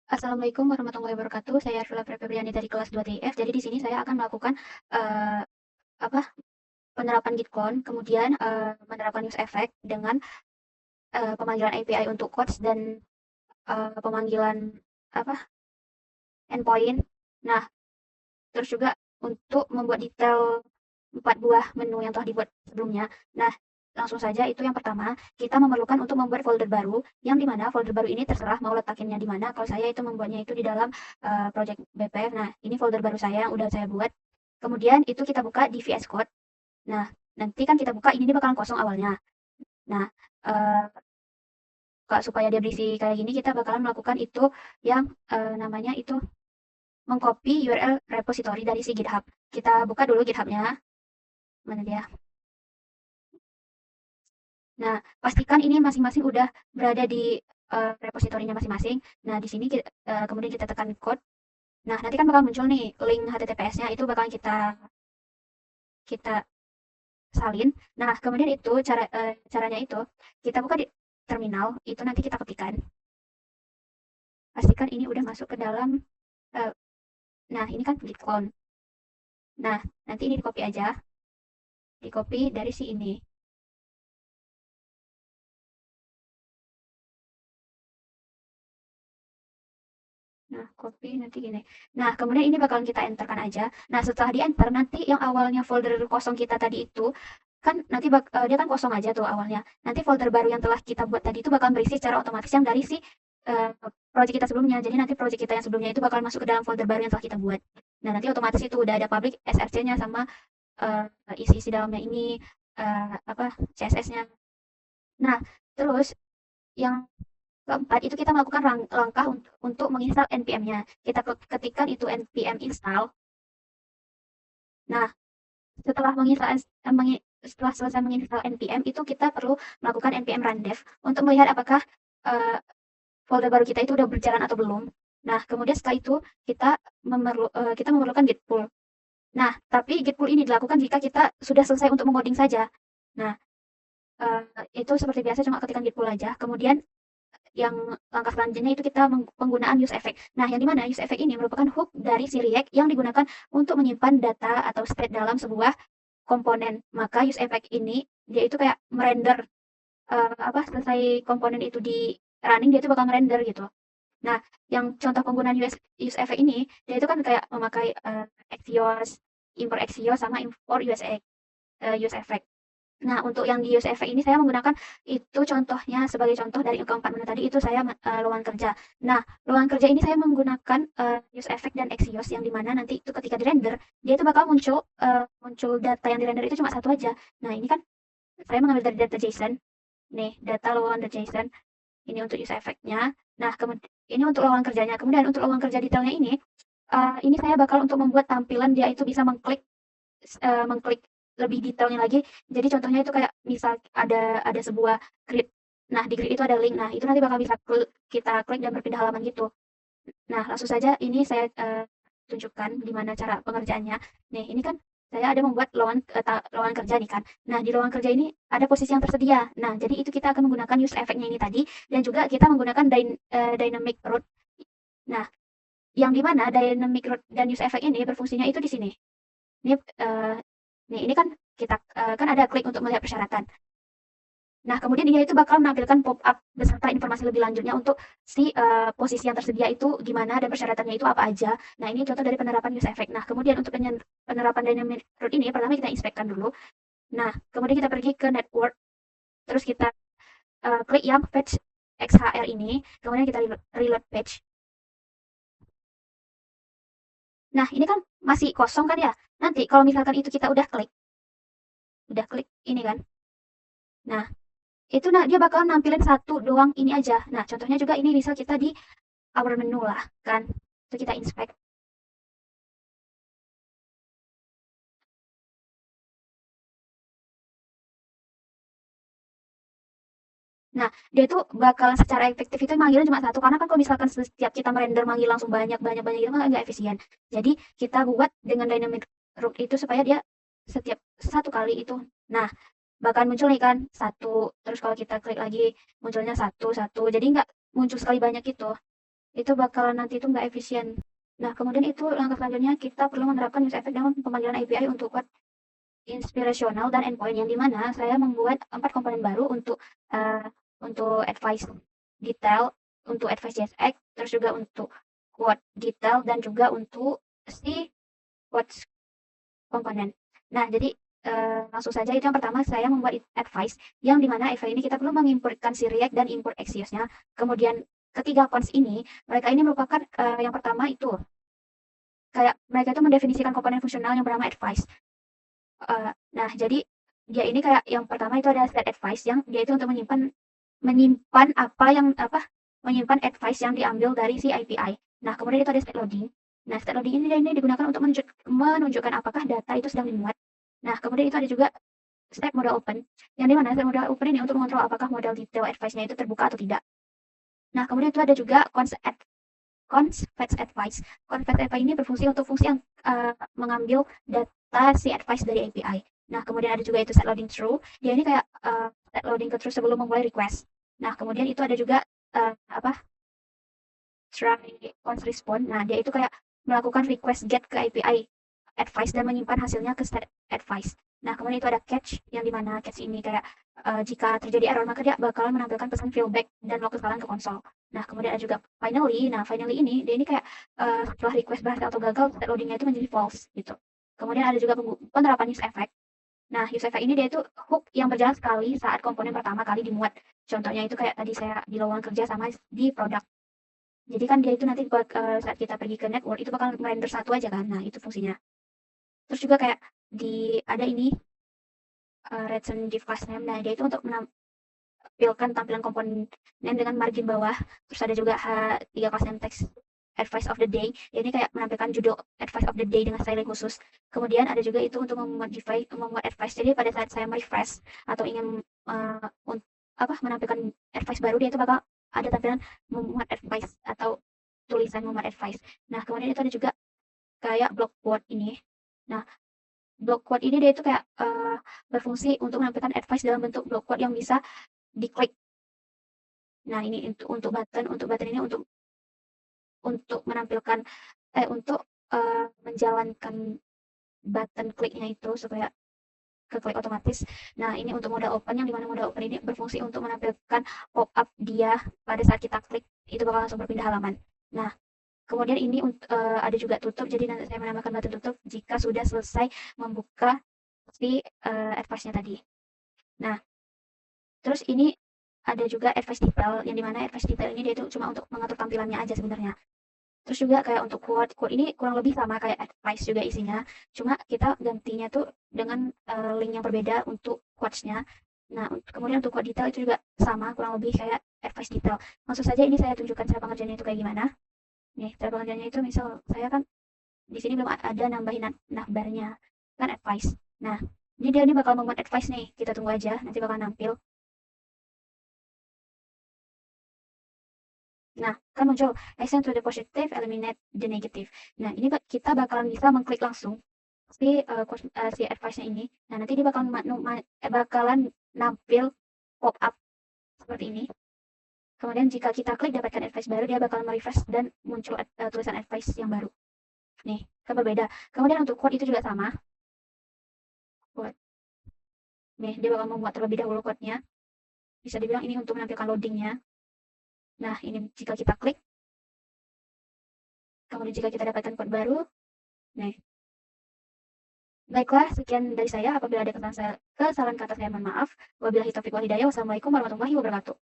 Assalamualaikum warahmatullahi wabarakatuh. Saya Arfila Febriani dari kelas 2 TIF. Jadi di sini saya akan melakukan eh, apa penerapan Gitcon, kemudian menerapkan use effect dengan pemanggilan API untuk codes dan pemanggilan apa endpoint. Nah, terus juga untuk membuat detail 4 buah menu yang telah dibuat sebelumnya. Nah, langsung saja itu yang pertama, kita memerlukan untuk membuat folder baru, yang dimana folder baru ini terserah mau letakinnya di mana. Kalau saya itu membuatnya itu di dalam project BPF. Nah, ini folder baru saya yang udah saya buat. Kemudian itu kita buka di VS Code. Nah, nanti kan kita buka ini dia bakalan kosong awalnya. Nah, eh, supaya dia berisi kayak gini, kita bakalan melakukan itu yang namanya itu mengcopy URL repository dari si GitHub. Kita buka dulu GitHub-nya. Mana dia? Nah, pastikan ini masing-masing udah berada di repositorinya masing-masing. Nah, di sini kemudian kita tekan code. Nah, nanti kan bakal muncul nih link HTTPS-nya, itu bakal kita kita salin. Nah, kemudian itu caranya itu kita buka di terminal, itu nanti kita ketikkan. Pastikan ini udah masuk ke dalam uh, nah, ini kan git clone. Nah, nanti ini di-copy aja. Di-copy dari si ini. Nah, copy nanti gini. Nah, kemudian ini bakalan kita enterkan aja. Nah, setelah di enter, nanti yang awalnya folder kosong kita tadi itu, kan nanti dia kan kosong aja tuh awalnya. Nanti folder baru yang telah kita buat tadi itu bakal berisi secara otomatis yang dari si project kita sebelumnya. Jadi nanti project kita yang sebelumnya itu bakal masuk ke dalam folder baru yang telah kita buat. Nah, nanti otomatis itu udah ada public SRC-nya sama isi-isi dalamnya ini, CSS-nya. Nah, terus yang keempat, itu kita melakukan langkah untuk menginstal npm-nya. Kita ketikkan itu npm install. Nah, setelah setelah selesai menginstal npm, itu kita perlu melakukan npm run dev untuk melihat apakah uh, folder baru kita itu udah berjalan atau belum. Nah, kemudian setelah itu kita memerlukan git pull. Nah, tapi git pull ini dilakukan jika kita sudah selesai untuk mengoding saja. Nah, itu seperti biasa cuma ketikkan git pull aja. Kemudian yang langkah selanjutnya itu kita penggunaan use effect. Nah, yang dimana use effect ini merupakan hook dari si React yang digunakan untuk menyimpan data atau state dalam sebuah komponen. Maka use effect ini dia itu kayak merender selesai komponen itu di running, dia itu bakal merender gitu. Nah, yang contoh penggunaan use effect ini dia itu kan kayak memakai Axios, import Axios sama import use effect. Nah, untuk yang di use effect ini saya menggunakan itu contohnya sebagai contoh dari keempat menu tadi itu saya lowongan kerja. Nah, lowongan kerja ini saya menggunakan use effect dan Axios yang dimana nanti itu ketika dirender dia itu bakal muncul data yang dirender itu cuma satu aja. Nah, ini kan saya mengambil dari data JSON. Nih, data lowongan JSON ini untuk use effect-nya. Nah, kemudian ini untuk lowongan kerjanya. Kemudian untuk lowongan kerja detailnya ini saya bakal untuk membuat tampilan dia itu bisa mengklik lebih detailnya lagi. Jadi contohnya itu kayak misal ada sebuah grid. Nah, di grid itu ada link. Nah, itu nanti bakal bisa kita klik dan berpindah halaman gitu. Nah, langsung saja ini saya tunjukkan gimana cara pengerjaannya. Nih, ini kan saya ada membuat lowongan kerja nih kan. Nah, di lowongan kerja ini ada posisi yang tersedia. Nah, jadi itu kita akan menggunakan use effect-nya ini tadi dan juga kita menggunakan dynamic route. Nah, yang dimana dynamic route dan use effect ini berfungsinya itu di sini. Ini nih ini kan kita kan ada klik untuk melihat persyaratan. Nah, kemudian dia itu bakal menampilkan pop-up beserta informasi lebih lanjutnya untuk si posisi yang tersedia itu gimana dan persyaratannya itu apa aja. Nah, ini contoh dari penerapan use effect. Nah, kemudian untuk penerapan dynamic route ini pertama kita inspekkan dulu. Nah, kemudian kita pergi ke network, terus kita klik yang fetch XHR ini, kemudian kita reload page. Nah, ini kan masih kosong kan ya. Nanti kalau misalkan itu kita udah klik ini kan. Nah, itu dia bakal nampilin satu doang ini aja. Nah, contohnya juga ini misal kita di our menu lah kan. Itu kita inspect. Nah, dia itu bakal secara efektif itu manggilnya cuma satu karena kan kalau misalkan setiap kita merender manggil langsung banyak banyak banyak gitu kan nggak efisien. Jadi kita buat dengan dynamic route itu supaya dia setiap satu kali itu. Nah, bakal muncul nih kan satu. Terus kalau kita klik lagi munculnya satu satu. Jadi nggak muncul sekali banyak gitu. itu bakalan nanti itu nggak efisien. Nah, kemudian itu langkah selanjutnya kita perlu menerapkan use effect dalam pemanggilan API untuk quote inspirational dan endpoint, yang dimana saya membuat 4 komponen baru untuk advice detail, untuk advice JSX, terus juga untuk quote detail, dan juga untuk si quotes komponen. Nah, jadi langsung saja, itu yang pertama saya membuat advice, yang dimana API ini kita perlu mengimportkan si React dan import Axios-nya. Kemudian ketiga cons ini, mereka ini merupakan yang pertama itu kayak mereka itu mendefinisikan komponen fungsional yang bernama advice. Nah, jadi dia ini kayak yang pertama itu ada set advice, yang dia itu untuk menyimpan menyimpan advice yang diambil dari si API. Nah, kemudian itu ada state loading. Nah, state loading ini digunakan untuk menunjukkan apakah data itu sedang dimuat. Nah, kemudian itu ada juga step model open, yang dimana step model open ini untuk mengontrol apakah model detail advice-nya itu terbuka atau tidak. Nah, kemudian itu ada juga fetch advice. Fetch advice ini berfungsi untuk fungsi yang mengambil data si advice dari API. Nah, kemudian ada juga itu set loading true. Dia ini kayak set loading ke true sebelum memulai request. Nah, kemudian itu ada juga try once respond. Nah, dia itu kayak melakukan request get ke API advice dan menyimpan hasilnya ke state advice. Nah, kemudian itu ada catch, yang dimana catch ini kayak jika terjadi error maka dia bakal menampilkan pesan fallback dan log kesalahan ke konsol. Nah, kemudian ada juga finally. Nah, finally ini dia ini kayak setelah request berhasil atau gagal, state loadingnya itu menjadi false gitu. Kemudian ada juga penerapan use effect. Nah, use effect ini dia itu hook yang berjalan sekali saat komponen pertama kali dimuat. Contohnya itu kayak tadi saya di lowongan kerja sama di produk. Jadi kan dia itu nanti saat kita pergi ke network itu bakal merender satu aja kan. Nah, itu fungsinya. Terus juga kayak ada ini return div class name. Nah, dia itu untuk menampilkan tampilan komponen dengan margin bawah. Terus ada juga tiga class name text advice of the day. Ini kayak menampilkan judul advice of the day dengan styling khusus. Kemudian ada juga itu untuk membuat advice. Jadi pada saat saya merefresh atau ingin menampilkan advice baru, dia itu bakal ada tampilan memuat advice atau tulisan memuat advice. Nah, kemudian itu ada juga kayak block quote ini. Nah, block quote ini dia itu kayak berfungsi untuk menampilkan advice dalam bentuk block quote yang bisa diklik. Nah, ini untuk button ini untuk menampilkan untuk menjalankan button kliknya itu supaya ke klik otomatis. Nah, ini untuk mode open, yang dimana mode open ini berfungsi untuk menampilkan pop-up dia pada saat kita klik, itu bakal langsung berpindah halaman. Nah, kemudian ini ada juga tutup, jadi nanti saya menambahkan button tutup jika sudah selesai membuka si advice-nya tadi. Nah, terus ini ada juga advice detail, yang dimana advice detail ini dia itu cuma untuk mengatur tampilannya aja sebenarnya. Terus juga kayak untuk quote ini kurang lebih sama kayak advice juga isinya, cuma kita gantinya tuh dengan link yang berbeda untuk quotes-nya. Nah, kemudian untuk quote detail itu juga sama, kurang lebih kayak advice detail. Langsung saja ini saya tunjukkan cara pengerjaannya itu kayak gimana. Nih, cara pengerjaannya itu misal saya kan di sini belum ada nambahin navbarnya, kan advice. Nah, ini dia bakal membuat advice nih, kita tunggu aja, nanti bakal nampil. Nah, kan muncul assign to the positive, eliminate the negative. Nah, ini kita bakalan bisa mengklik langsung si advice-nya ini. Nah, nanti dia bakalan nampil pop-up seperti ini. Kemudian jika kita klik dapatkan advice baru, dia bakalan merefresh dan muncul tulisan advice yang baru. Nih, kan berbeda. Kemudian untuk quote itu juga sama. Quote. Nih, dia bakal membuat terlebih dahulu quote-nya. Bisa dibilang ini untuk menampilkan loading-nya. Nah, ini jika kita klik, kemudian jika kita dapatkan quote baru, nih. Baiklah, sekian dari saya. Apabila ada kesalahan kata saya mohon maaf. Wabillahi taufiq wal hidayah. Wassalamualaikum warahmatullahi wabarakatuh.